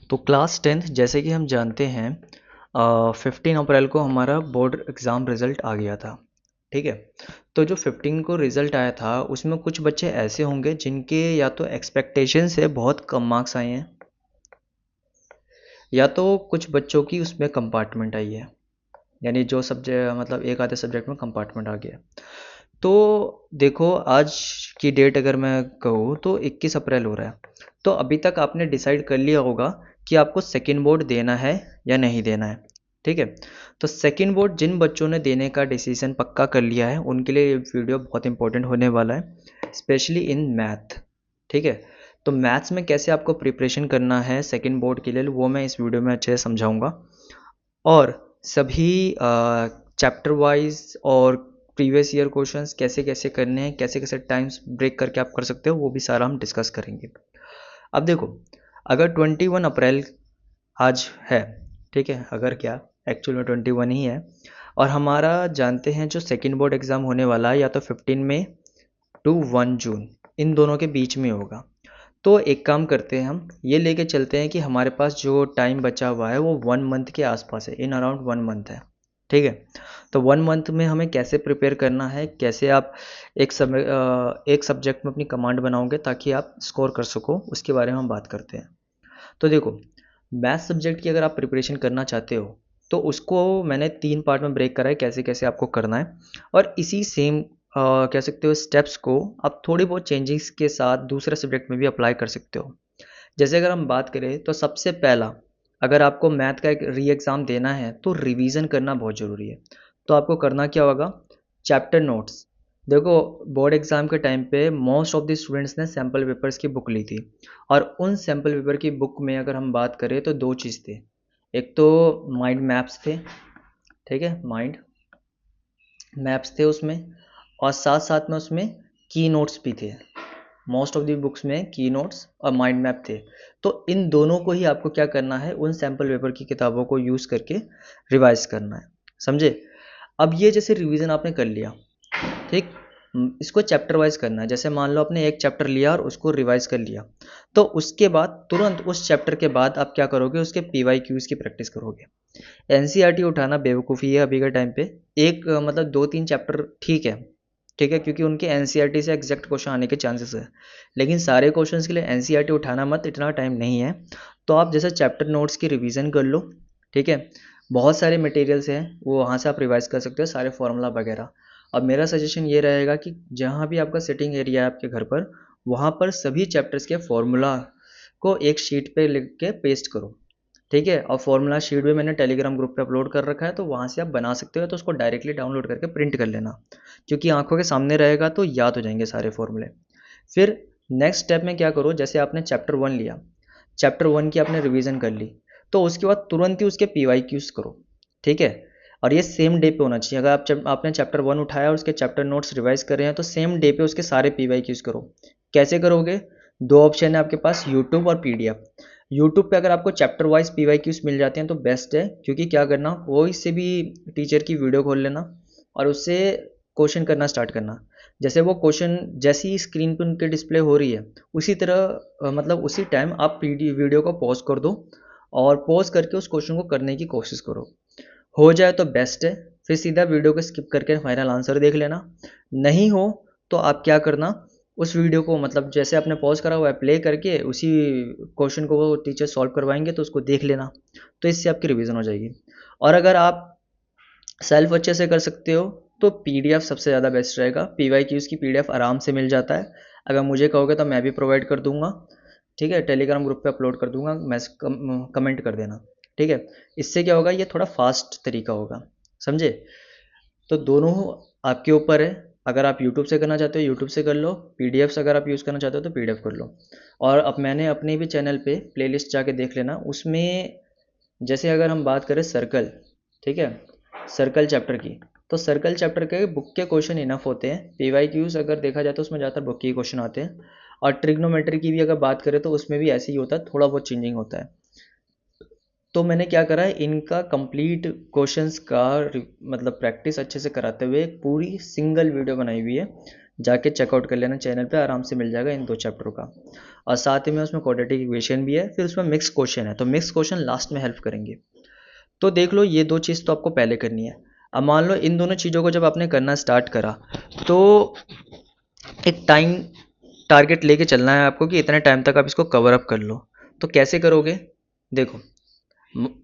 तो class 10th जैसे कि हम जानते हैं 15 अप्रैल को हमारा बोर्ड एग्ज़ाम रिज़ल्ट आ गया था। ठीक है। तो जो 15 को रिज़ल्ट आया था उसमें कुछ बच्चे ऐसे होंगे जिनके या तो एक्सपेक्टेशन से बहुत कम मार्क्स आए हैं, या तो कुछ बच्चों की उसमें कंपार्टमेंट आई है, यानी जो सब्जेक्ट मतलब एक आधे सब्जेक्ट में कंपार्टमेंट आ गया। तो देखो, आज की डेट अगर मैं कहूँ तो 21 अप्रैल हो रहा है। तो अभी तक आपने डिसाइड कर लिया होगा कि आपको सेकंड बोर्ड देना है या नहीं देना है। ठीक है। तो सेकंड बोर्ड जिन बच्चों ने देने का डिसीजन पक्का कर लिया है उनके लिए ये वीडियो बहुत इंपॉर्टेंट होने वाला है, स्पेशली इन मैथ। ठीक है। तो मैथ्स में कैसे आपको प्रिपरेशन करना है सेकंड बोर्ड के लिए, वो मैं इस वीडियो में अच्छे से समझाऊंगा। और सभी चैप्टर वाइज और प्रीवियस ईयर क्वेश्चंस कैसे कैसे करने हैं, कैसे कैसे टाइम्स ब्रेक करके आप कर सकते हो, वो भी सारा हम डिस्कस करेंगे। अब देखो, अगर 21 अप्रैल आज है, ठीक है, अगर क्या एक्चुअल में 21 ही है, और हमारा जानते हैं जो सेकेंड बोर्ड एग्ज़ाम होने वाला है या तो 15 मई टू 1 जून, इन दोनों के बीच में होगा। तो एक काम करते हैं, हम ये लेके चलते हैं कि हमारे पास जो टाइम बचा हुआ है वो 1 मंथ के आसपास है, इन अराउंड 1 मंथ है। ठीक है। तो 1 मंथ में हमें कैसे प्रिपेयर करना है, कैसे आप एक सब्जेक्ट में अपनी कमांड बनाओगे ताकि आप स्कोर कर सको, उसके बारे में हम बात करते हैं। तो देखो, मैथ सब्जेक्ट की अगर आप प्रिपरेशन करना चाहते हो तो उसको मैंने 3 पार्ट में ब्रेक करा है, कैसे कैसे आपको करना है। और इसी सेम कह सकते हो स्टेप्स को आप थोड़ी बहुत चेंजेस के साथ दूसरे सब्जेक्ट में भी अप्लाई कर सकते हो। जैसे अगर हम बात करें तो सबसे पहला, अगर आपको मैथ का एक री एग्ज़ाम देना है तो रिवीजन करना बहुत ज़रूरी है। तो आपको करना क्या होगा, चैप्टर नोट्स। देखो, बोर्ड एग्ज़ाम के टाइम पे मोस्ट ऑफ द स्टूडेंट्स ने सैम्पल पेपर्स की बुक ली थी, और उन सैम्पल पेपर की बुक में अगर हम बात करें तो दो चीज़ थे। एक तो माइंड मैप्स थे, ठीक है, माइंड मैप्स थे उसमें, और साथ साथ में उसमें की नोट्स भी थे। मोस्ट ऑफ द बुक्स में की नोट्स और माइंड मैप थे। तो इन दोनों को ही आपको क्या करना है, उन सैम्पल पेपर की किताबों को यूज़ करके रिवाइज करना है। समझे। अब ये जैसे रिवीजन आपने कर लिया, ठीक, इसको चैप्टर वाइज करना है। जैसे मान लो आपने एक चैप्टर लिया और उसको रिवाइज कर लिया, तो उसके बाद तुरंत उस चैप्टर के बाद आप क्या करोगे, उसके पीवाई क्यूज़ की प्रैक्टिस करोगे। एनसीईआरटी उठाना बेवकूफ़ी है अभी के टाइम पे। एक मतलब 2-3 चैप्टर ठीक है, ठीक है, क्योंकि उनके एनसीईआरटी से एग्जैक्ट क्वेश्चन आने के चांसेस है। लेकिन सारे क्वेश्चंस के लिए एनसीईआरटी उठाना मत, इतना टाइम नहीं है। तो आप जैसे चैप्टर नोट्स की रिवीजन कर लो। ठीक है। बहुत सारे मटेरियल्स हैं, वो वहाँ से आप रिवाइज कर सकते हो, सारे फॉर्मूला वगैरह। अब मेरा सजेशन ये रहेगा कि जहाँ भी आपका सिटिंग एरिया है आपके घर पर, वहाँ पर सभी चैप्टर्स के फॉर्मूला को एक शीट पे लिख के पेस्ट करो। ठीक है। और फॉर्मूला शीट भी मैंने टेलीग्राम ग्रुप पे अपलोड कर रखा है, तो वहाँ से आप बना सकते हो, तो उसको डायरेक्टली डाउनलोड करके प्रिंट कर लेना, क्योंकि आंखों के सामने रहेगा तो याद हो जाएंगे सारे फॉर्मूले। फिर नेक्स्ट स्टेप में क्या करो, जैसे आपने चैप्टर 1 लिया, चैप्टर 1 की आपने रिवीजन कर ली, तो उसके बाद तुरंत ही उसके पी वाई क्यूज़ करो। ठीक है। और ये सेम डे पे होना चाहिए। अगर आपने चैप्टर 1 उठाया और उसके चैप्टर नोट्स रिवाइज कर रहे हैं तो सेम डे पे उसके सारे पी वाई क्यूज़ करो। कैसे करोगे, दो ऑप्शन है आपके पास, यूट्यूब और पीडीएफ। यूट्यूब पे अगर आपको chapter wise P Y Qs मिल जाते हैं तो बेस्ट है, क्योंकि क्या करना, कोई से भी टीचर की वीडियो खोल लेना और उससे क्वेश्चन करना स्टार्ट करना। जैसे वो क्वेश्चन जैसी ही स्क्रीन पर उनके डिस्प्ले हो रही है, उसी तरह मतलब उसी टाइम आप पीडी वीडियो को पॉज कर दो और पॉज करके उस क्वेश्चन को करने की कोशिश करो। हो जाए तो बेस्ट है, फिर सीधा वीडियो को स्किप करके फाइनल आंसर देख लेना। नहीं हो तो आप क्या करना, उस वीडियो को मतलब जैसे आपने पॉज करा हुआ है प्ले करके उसी क्वेश्चन को वो टीचर सॉल्व करवाएंगे तो उसको देख लेना। तो इससे आपकी रिवीजन हो जाएगी। और अगर आप सेल्फ अच्छे से कर सकते हो तो पीडीएफ सबसे ज़्यादा बेस्ट रहेगा। पीवाई क्यूज़ की पीडीएफ आराम से मिल जाता है। अगर मुझे कहोगे तो मैं भी प्रोवाइड कर दूंगा। ठीक है, टेलीग्राम ग्रुप पे अपलोड कर दूंगा, कमेंट कर देना। ठीक है। इससे क्या होगा, ये थोड़ा फास्ट तरीका होगा। समझे। तो दोनों आपके ऊपर है। अगर आप यूट्यूब से करना चाहते हो यूट्यूब से कर लो, पीडीएफ्स अगर आप यूज़ करना चाहते हो तो पीडीएफ कर लो। और अब मैंने अपने भी चैनल पे प्लेलिस्ट जाके देख लेना, उसमें जैसे अगर हम बात करें सर्कल, ठीक है, सर्कल चैप्टर की, तो सर्कल चैप्टर के बुक के क्वेश्चन इनफ होते हैं। पीवाई क्यूज़ अगर देखा जाए तो उसमें ज़्यादातर बुक के क्वेश्चन आते हैं। और ट्रिग्नोमेट्री की भी अगर बात करें तो उसमें भी ऐसे ही होता है, थोड़ा बहुत चेंजिंग होता है। तो मैंने क्या करा है, इनका कंप्लीट क्वेश्चंस का मतलब प्रैक्टिस अच्छे से कराते हुए एक पूरी सिंगल वीडियो बनाई हुई है, जाके चेकआउट कर लेना चैनल पे, आराम से मिल जाएगा इन 2 चैप्टरों का। और साथ ही में उसमें क्वाड्रेटिक इक्वेशन भी है, फिर उसमें मिक्स क्वेश्चन है, तो मिक्स क्वेश्चन लास्ट में हेल्प करेंगे। तो देख लो ये 2 चीज़ तो आपको पहले करनी है। अब मान लो इन दोनों चीज़ों को जब आपने करना स्टार्ट करा, तो एक टाइम टारगेट लेके चलना है आपको कि इतने टाइम तक आप इसको कवर अप कर लो। तो कैसे करोगे? देखो,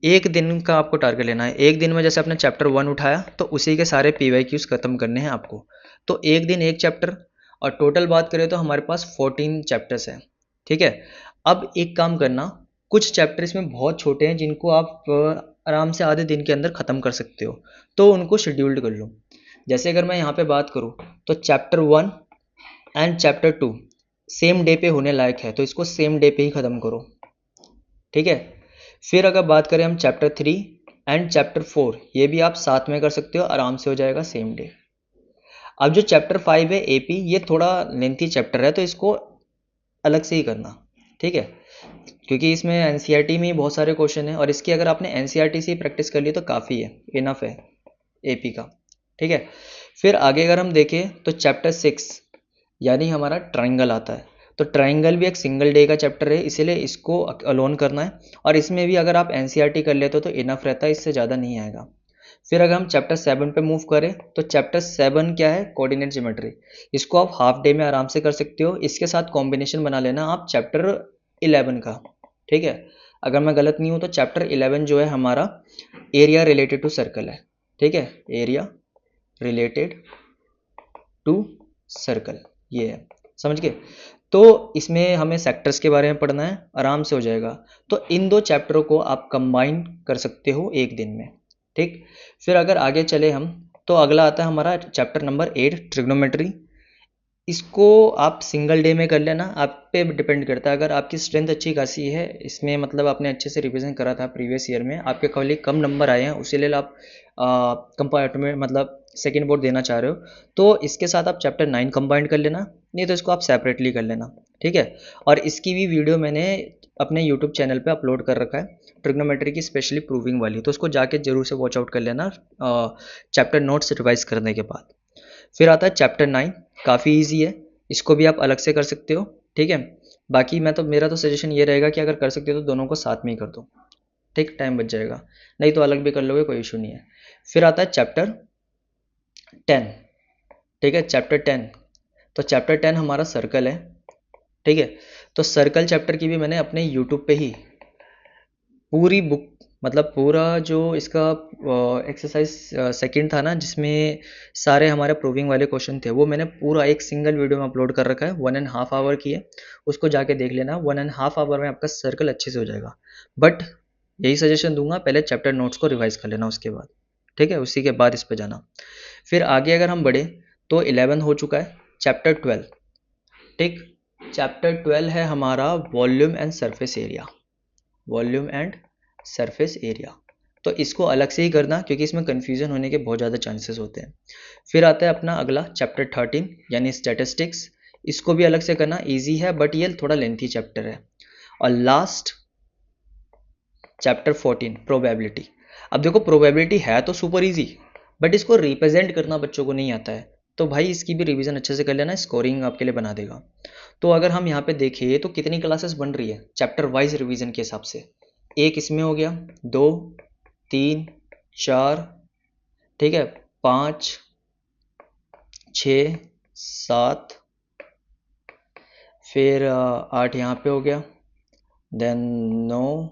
एक दिन का आपको टारगेट लेना है। एक दिन में जैसे आपने चैप्टर 1 उठाया तो उसी के सारे PYQs खत्म करने हैं आपको। तो एक दिन एक चैप्टर, और टोटल बात करें तो हमारे पास 14 चैप्टर्स हैं। ठीक है। अब एक काम करना, कुछ चैप्टर इसमें बहुत छोटे हैं जिनको आप आराम से आधे दिन के अंदर ख़त्म कर सकते हो, तो उनको शेड्यूल्ड कर लो। जैसे अगर मैं यहाँ पे बात करूँ, तो chapter 1 and chapter 2 same day पे होने लायक है, तो इसको सेम डे पे ही ख़त्म करो। ठीक है। फिर अगर बात करें हम चैप्टर 3 एंड चैप्टर 4, ये भी आप साथ में कर सकते हो, आराम से हो जाएगा सेम डे। अब जो चैप्टर 5 है AP, ये थोड़ा लेंथी चैप्टर है, तो इसको अलग से ही करना। ठीक है। क्योंकि इसमें NCERT में ही बहुत सारे क्वेश्चन हैं, और इसकी अगर आपने NCERT से ही प्रैक्टिस कर ली तो काफ़ी है, इनफ है AP का। ठीक है। फिर आगे अगर हम देखें तो चैप्टर 6 यानी हमारा ट्राइंगल आता है। तो ट्राइंगल भी एक सिंगल डे का चैप्टर है, इसीलिए इसको अलोन करना है, और इसमें भी अगर आप NCERT कर लेते हो तो इनफ रहता है, इससे ज़्यादा नहीं आएगा। फिर अगर हम चैप्टर 7 पे मूव करें, तो चैप्टर 7 क्या है? Coordinate geometry. इसको आप हाफ डे में आराम से कर सकते हो। इसके साथ कॉम्बिनेशन बना लेना आप चैप्टर 11 का। ठीक है। अगर मैं गलत नहीं हूँ तो चैप्टर 11 जो है हमारा एरिया रिलेटेड टू सर्कल है। ठीक है। एरिया रिलेटेड टू सर्कल, ये है, समझ गए? तो इसमें हमें सेक्टर्स के बारे में पढ़ना है, आराम से हो जाएगा। तो इन 2 चैप्टरों को आप कंबाइन कर सकते हो एक दिन में। ठीक। फिर अगर आगे चले हम, तो अगला आता है हमारा चैप्टर नंबर 8 ट्रिग्नोमेट्री। इसको आप सिंगल डे में कर लेना, आप पे डिपेंड करता है। अगर आपकी स्ट्रेंथ अच्छी खासी है इसमें, मतलब आपने अच्छे से रिवीजन करा था प्रीवियस ईयर में, आपके खाली कम नंबर आए हैं, उसी लिए आप कंपार्टमेंट मतलब सेकेंड बोर्ड देना चाह रहे हो, तो इसके साथ आप चैप्टर 9 कंबाइंड कर लेना, नहीं तो इसको आप सेपरेटली कर लेना। ठीक है। और इसकी भी वीडियो मैंने अपने यूट्यूब चैनल पे अपलोड कर रखा है, ट्रिग्नोमेट्री की स्पेशली प्रूविंग वाली, तो उसको जाके जरूर से वॉच आउट कर लेना चैप्टर नोट्स रिवाइज करने के बाद। फिर आता है चैप्टर 9, काफ़ी इजी है, इसको भी आप अलग से कर सकते हो। ठीक है। बाकी मैं तो मेरा तो सजेशन ये रहेगा कि अगर कर सकते हो तो दोनों को साथ में ही कर दो। ठीक, टाइम बच जाएगा, नहीं तो अलग भी कर लोगे, कोई इशू नहीं है। फिर आता है चैप्टर 10। ठीक है। चैप्टर 10, तो चैप्टर 10 हमारा सर्कल है। ठीक है। तो सर्कल चैप्टर की भी मैंने अपने यूट्यूब पे ही पूरी बुक, मतलब पूरा जो इसका एक्सरसाइज सेकंड था ना, जिसमें सारे हमारे प्रूविंग वाले क्वेश्चन थे, वो मैंने पूरा एक सिंगल वीडियो में अपलोड कर रखा है, 1.5 आवर की है। उसको जाके देख लेना, 1.5 आवर में आपका सर्कल अच्छे से हो जाएगा। बट यही सजेशन दूंगा, पहले चैप्टर नोट्स को रिवाइज कर लेना उसके बाद। ठीक है। उसी के बाद इस पर जाना। फिर आगे अगर हम बढ़े, तो 11 हो चुका है, चैप्टर 12। ठीक। चैप्टर 12 है हमारा volume and surface area. Volume and surface area, तो इसको अलग से ही करना, क्योंकि इसमें कन्फ्यूजन होने के बहुत ज़्यादा चांसेस होते हैं। फिर आता है अपना अगला चैप्टर 13 यानी स्टैटिस्टिक्स। इसको भी अलग से करना, इजी है बट ये थोड़ा लेंथी चैप्टर है। और लास्ट चैप्टर 14 प्रोबेबिलिटी। अब देखो, प्रोबेबिलिटी है तो सुपर इजी, बट इसको रिप्रेजेंट करना बच्चों को नहीं आता है, तो भाई इसकी भी रिवीजन अच्छे से कर लेना, स्कोरिंग आपके लिए बना देगा। तो अगर हम यहाँ पे देखें तो कितनी क्लासेस बन रही है चैप्टर वाइज रिवीजन के हिसाब से, एक इसमें हो गया, 2, 3, 4, ठीक है, 5, 6, 7, फिर 8 यहाँ पे हो गया, देन 9,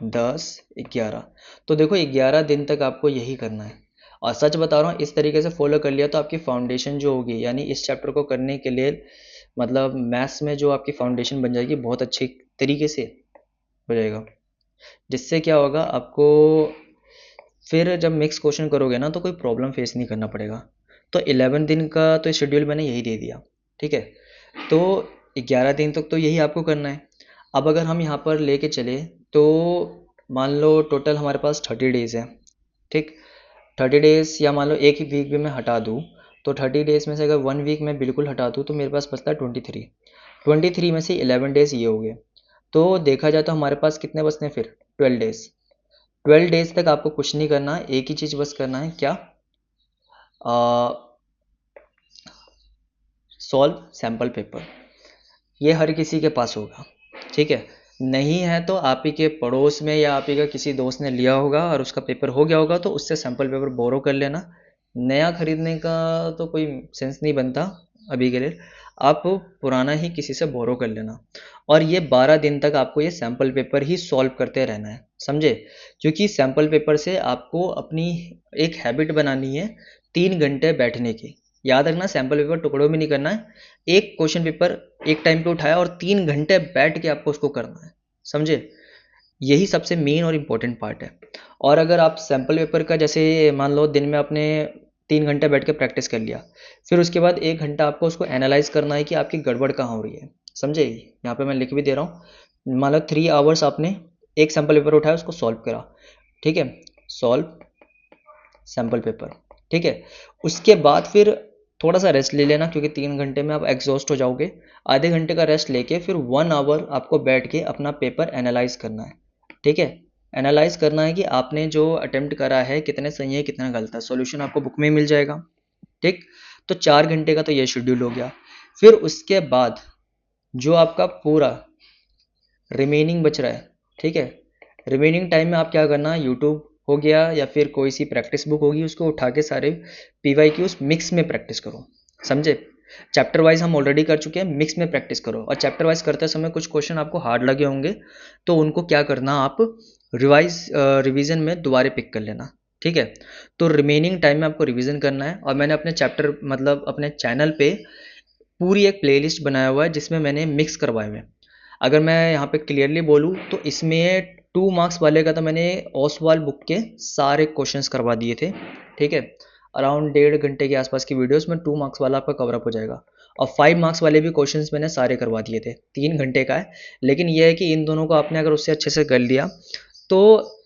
10, 11। तो देखो 11 दिन तक आपको यही करना है। और सच बता रहा हूँ, इस तरीके से फॉलो कर लिया तो आपकी फाउंडेशन जो होगी, यानी इस चैप्टर को करने के लिए, मतलब मैथ्स में जो आपकी फाउंडेशन बन जाएगी, बहुत अच्छी तरीके से हो जाएगा। जिससे क्या होगा आपको, फिर जब मिक्स क्वेश्चन करोगे ना तो कोई प्रॉब्लम फेस नहीं करना पड़ेगा। तो 11 दिन का तो शेड्यूल मैंने यही दे दिया। ठीक है। तो 11 दिन तक तो यही आपको करना है। अब अगर हम यहाँ पर लेके चले, तो मान लो टोटल हमारे पास 30 डेज़ है। ठीक। 30 डेज़, या मान लो एक ही वीक भी मैं हटा दूँ, तो 30 डेज़ में से अगर 1 वीक मैं बिल्कुल हटा दूँ तो मेरे पास बचता है 23 में से 11 डेज़ ये हो गए। तो देखा जाए तो हमारे पास कितने बचते हैं फिर? 12 डेज़। 12 डेज तक आपको कुछ नहीं करना है, एक ही चीज़ बस करना है, क्या? Solve sample paper. ये हर किसी के पास होगा, ठीक है। नहीं है तो आप ही के पड़ोस में या आप ही का किसी दोस्त ने लिया होगा और उसका पेपर हो गया होगा, तो उससे सैम्पल पेपर बोरो कर लेना। नया खरीदने का तो कोई सेंस नहीं बनता अभी के लिए, आप पुराना ही किसी से बोरो कर लेना। और ये 12 दिन तक आपको ये सैम्पल पेपर ही सॉल्व करते रहना है, समझे। क्योंकि सैम्पल पेपर से आपको अपनी एक हैबिट बनानी है 3 घंटे बैठने की। याद रखना, सैम्पल पेपर टुकड़ों में नहीं करना है। एक क्वेश्चन पेपर एक टाइम पे उठाया और 3 घंटे बैठ के आपको उसको करना है, समझे। यही सबसे मेन और इम्पोर्टेंट पार्ट है। और अगर आप सैम्पल पेपर का जैसे मान लो दिन में आपने 3 घंटे बैठ के प्रैक्टिस कर लिया, फिर उसके बाद 1 घंटा आपको उसको एनालाइज करना है कि आपकी गड़बड़ कहाँ हो रही है, समझे। यहाँ पे मैं लिख भी दे रहा हूँ, मान लो 3 आवर्स आपने एक सैम्पल पेपर उठाया, उसको सॉल्व करा, ठीक है, सॉल्व सैम्पल पेपर, ठीक है। उसके बाद फिर थोड़ा सा रेस्ट ले लेना, क्योंकि 3 घंटे में आप एग्जॉस्ट हो जाओगे। आधे घंटे का रेस्ट लेके फिर 1 आवर आपको बैठ के अपना पेपर एनालाइज करना है, ठीक है। एनालाइज करना है कि आपने जो अटेम्प्ट करा है कितने सही है कितना गलत है, सॉल्यूशन आपको बुक में मिल जाएगा, ठीक। तो 4 घंटे का तो ये शेड्यूल हो गया। फिर उसके बाद जो आपका पूरा रिमेनिंग बच रहा है, ठीक है, रिमेनिंग टाइम में आप क्या करना, यूट्यूब हो गया या फिर कोई सी प्रैक्टिस बुक होगी, उसको उठा के सारे PYQs मिक्स में प्रैक्टिस करो, समझे। चैप्टर वाइज हम ऑलरेडी कर चुके हैं, मिक्स में प्रैक्टिस करो। और चैप्टर वाइज करते समय कुछ क्वेश्चन आपको हार्ड लगे होंगे, तो उनको क्या करना, आप रिवीजन में दोबारा पिक कर लेना, ठीक है। तो रिमेनिंग टाइम में आपको रिवीजन करना है। और मैंने अपने चैप्टर मतलब अपने चैनल पे पूरी एक प्लेलिस्ट बनाया हुआ है जिसमें मैंने मिक्स करवाए हुए हैं। अगर मैं यहाँ पे क्लियरली बोलूँ तो इसमें 2 मार्क्स वाले का तो मैंने ओसवाल बुक के सारे क्वेश्चंस करवा दिए थे, ठीक है। अराउंड 1.5 घंटे के आसपास की वीडियोस में 2 मार्क्स वाला आपका कवरअप हो जाएगा। और 5 मार्क्स वाले भी क्वेश्चंस मैंने सारे करवा दिए थे, 3 घंटे का है। लेकिन यह है कि इन दोनों को आपने अगर उससे अच्छे से कर लिया तो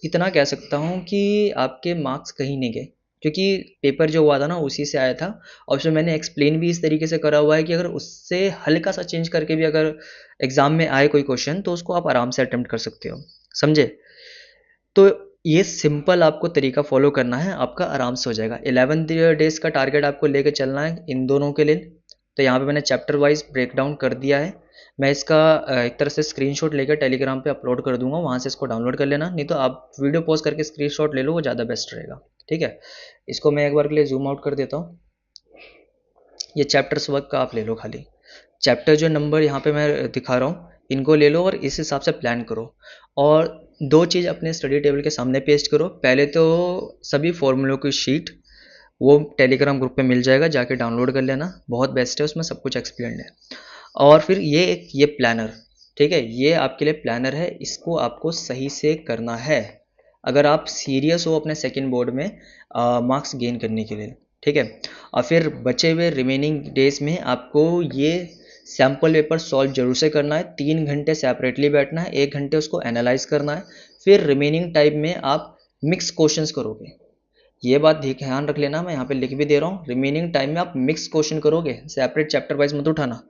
इतना कह सकता हूँ कि आपके मार्क्स कहीं नहीं गए, क्योंकि पेपर जो हुआ था ना उसी से आया था। और उसमें मैंने एक्सप्लेन भी इस तरीके से करा हुआ है कि अगर उससे हल्का सा चेंज करके भी अगर एग्जाम में आए कोई क्वेश्चन, तो उसको आप आराम से अटेम्प्ट कर सकते हो, समझे। तो ये सिंपल आपको तरीका फॉलो करना है, आपका आराम से हो जाएगा। 11 डेज का टारगेट आपको लेके चलना है इन दोनों के लिए। तो यहाँ पे मैंने चैप्टर वाइज ब्रेक डाउन कर दिया है। मैं इसका एक तरह से स्क्रीनशॉट लेकर टेलीग्राम पे अपलोड कर दूंगा, वहाँ से इसको डाउनलोड कर लेना। नहीं तो आप वीडियो पॉज करके स्क्रीनशॉट ले लो, वो ज़्यादा बेस्ट रहेगा, ठीक है। इसको मैं एक बार के लिए जूम आउट कर देता हूँ। ये चैप्टर्स वर्क का आप ले लो खाली। चैप्टर जो नंबर यहाँ पे मैं दिखा रहा हूँ इनको ले लो और इस हिसाब से प्लान करो। और दो चीज़ अपने स्टडी टेबल के सामने पेस्ट करो। पहले तो सभी फॉर्मूलों की शीट वो टेलीग्राम ग्रुप पे मिल जाएगा, जाके डाउनलोड कर लेना, बहुत बेस्ट है, उसमें सब कुछ एक्सप्लेन्ड है। और फिर ये प्लानर, ठीक है, ये आपके लिए प्लानर है, इसको आपको सही से करना है अगर आप सीरियस हो अपने सेकंड बोर्ड में मार्क्स गेन करने के लिए, ठीक है। और फिर बचे हुए रिमेनिंग डेज में आपको ये सैम्पल पेपर सॉल्व जरूर से करना है। 3 घंटे सेपरेटली बैठना है, 1 घंटे उसको एनालाइज करना है। फिर रिमेनिंग टाइम में आप मिक्स क्वेश्चंस करोगे। ये बात ध्यान रख लेना, मैं यहाँ पे लिख भी दे रहा हूँ, रिमेनिंग टाइम में आप मिक्स क्वेश्चन करोगे, सेपरेट चैप्टर वाइज मत उठाना,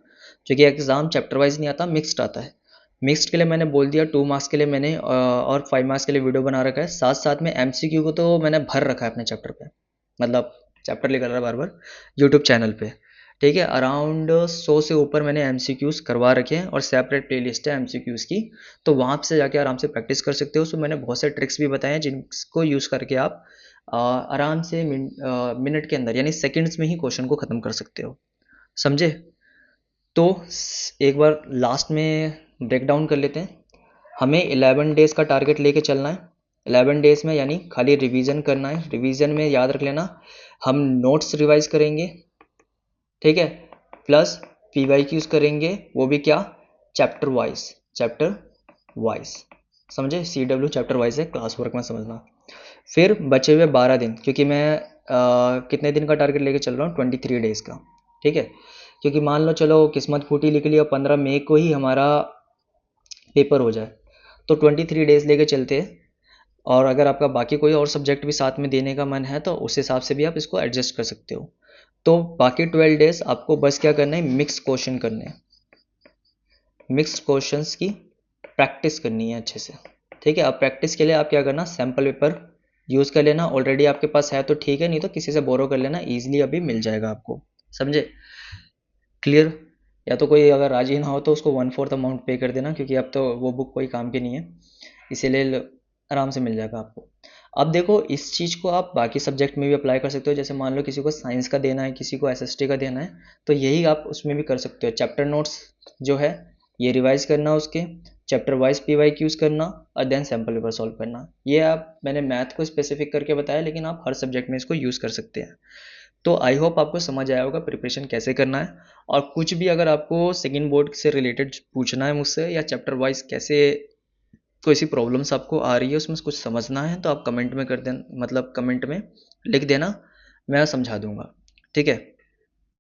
क्योंकि एग्जाम चैप्टर वाइज नहीं आता, मिक्स्ड आता है। मिक्स्ड के लिए मैंने बोल दिया 2 मार्क्स के लिए मैंने और 5 मार्क्स के लिए वीडियो बना रखा है। साथ साथ में MCQ को तो मैंने भर रखा है अपने चैप्टर पे, मतलब चैप्टर लिख रहा है बार बार यूट्यूब चैनल पे, ठीक है। अराउंड 100 से ऊपर मैंने MCQs करवा रखे हैं और सेपरेट प्लेलिस्ट है MCQs की, तो वहाँ से जाके आराम से प्रैक्टिस कर सकते हो। उसमें मैंने बहुत सारे ट्रिक्स भी बताए हैं जिनको यूज़ करके आप आराम से मिनट के अंदर यानी सेकंड्स में ही क्वेश्चन को ख़त्म कर सकते हो, समझे। तो एक बार लास्ट में ब्रेक डाउन कर लेते हैं। हमें 11 डेज़ का टारगेट लेके चलना है। 11 डेज़ में यानी खाली रिवीजन करना है। रिवीजन में याद रख लेना हम नोट्स रिवाइज करेंगे, ठीक है, प्लस PYQs करेंगे, वो भी क्या, चैप्टर वाइज, समझे। CW चैप्टर वाइज है, क्लास वर्क में समझना। फिर बचे हुए 12 दिन, क्योंकि मैं कितने दिन का टारगेट लेके चल रहा हूँ, 23 डेज़ का, ठीक है। क्योंकि मान लो चलो किस्मत फूटी लिख लिया, 15 मई को ही हमारा पेपर हो जाए, तो 23 डेज़ लेके चलते हैं। और अगर आपका बाकी कोई और सब्जेक्ट भी साथ में देने का मन है तो उस हिसाब से भी आप इसको एडजस्ट कर सकते हो। तो बाकी 12 डेज़ आपको बस क्या करना है, मिक्स क्वेश्चन करने हैं, मिक्स क्वेश्चंस की प्रैक्टिस करनी है अच्छे से, ठीक है। अब प्रैक्टिस के लिए आप क्या करना, सैम्पल पेपर यूज़ कर लेना। ऑलरेडी आपके पास है तो ठीक है, नहीं तो किसी से बोरो कर लेना, ईजिली अभी मिल जाएगा आपको, समझे। क्लियर? या तो कोई अगर राजी ना हो तो उसको 1/4 अमाउंट पे कर देना, क्योंकि अब तो वो बुक कोई काम की नहीं है, इसीलिए आराम से मिल जाएगा आपको। अब देखो, इस चीज़ को आप बाकी सब्जेक्ट में भी अप्लाई कर सकते हो। जैसे मान लो किसी को साइंस का देना है, किसी को एसएसटी का देना है, तो यही आप उसमें भी कर सकते हो। चैप्टर नोट्स जो है ये रिवाइज करना, उसके चैप्टर वाइज पीवाई क्यूज करना, और देन सैम्पल पेपर सॉल्व करना। ये आप, मैंने मैथ को स्पेसिफिक करके बताया, लेकिन आप हर सब्जेक्ट में इसको यूज़ कर सकते हैं। तो आई होप आपको समझ आया होगा प्रिपरेशन कैसे करना है। और कुछ भी अगर आपको सेकंड बोर्ड से रिलेटेड पूछना है मुझसे, या चैप्टर वाइज कैसे कोई सी प्रॉब्लम्स आपको आ रही है उसमें से कुछ समझना है, तो आप कमेंट में कर देना, मतलब कमेंट में लिख देना, मैं समझा दूंगा। ठीक है?